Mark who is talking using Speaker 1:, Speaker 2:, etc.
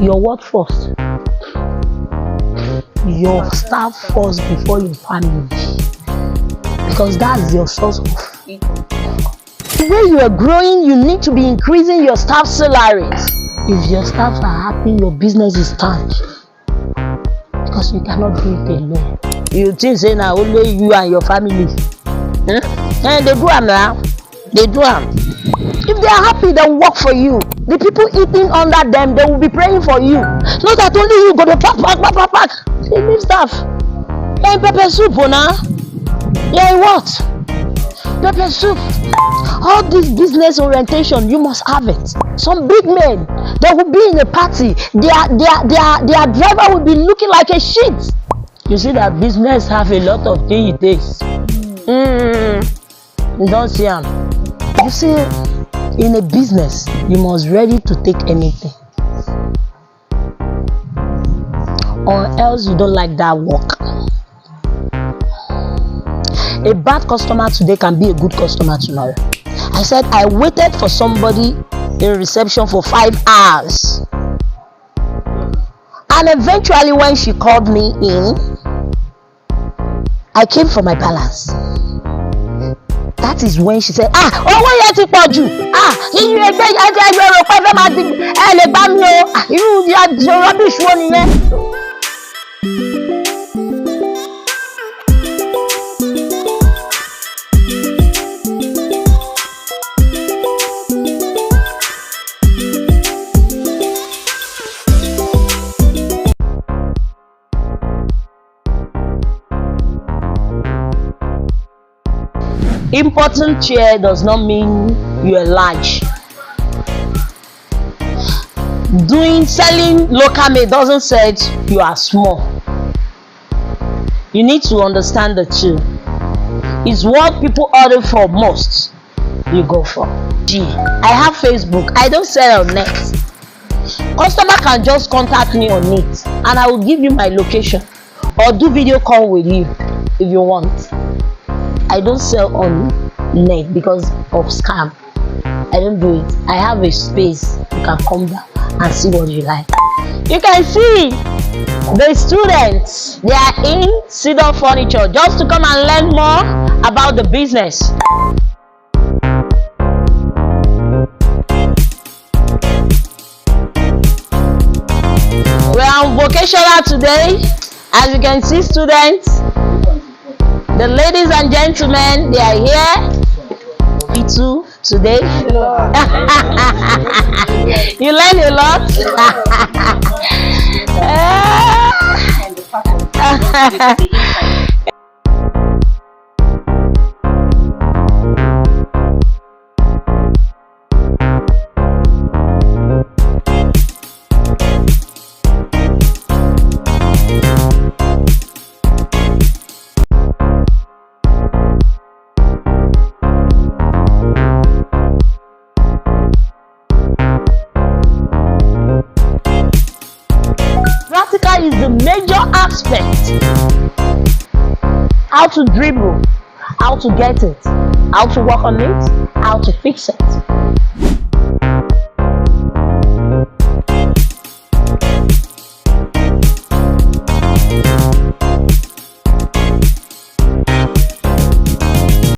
Speaker 1: Your what first? Your staff first before your family. Because that's your source of income. The way you are growing, you need to be increasing your staff salaries. If your staff are happy, your business is stand. Because you cannot do it alone. You think say now only you and your family. And they do am now. They do am. If they are happy, they will work for you. The people eating under them, they will be praying for you. Not that only you go to pack. They need staff. You're in pepper soup, now. You're in what? Pepper soup. All this business orientation, you must have it. Some big men, they will be in a party. Their driver will be looking like a shit. You see that business have a lot of things it takes. You don't see them. You see, in a business, you must ready to take anything. Or else you don't like that work. A bad customer today can be a good customer tomorrow. I said I waited for somebody in reception for 5 hours. And eventually when she called me in, I came for my balance. That is when she said, owó yẹn ti pọ̀ jù. Iye ẹgbẹ́ ẹgbẹ́ rò pé fẹ́ máa di lè bá mi o. Irú rubbish wo nìyẹn? Important chair does not mean you are large. Selling local made doesn't say you are small. You need to understand the two. It's what people order for most, you go for. I have Facebook. I don't sell on net. Customer can just contact me on it and I will give you my location or do video call with you if you want. I don't sell on net because of scam. I don't do it. I have a space. You can come down and see what you like. You can see the students. They are in Cedar Furniture just to come and learn more about the business. We are on vocational today. As you can see, students. The ladies and gentlemen, they are here. Me too today. You learn a lot. Is the major aspect. How to dribble, how to get it, how to work on it, how to fix it.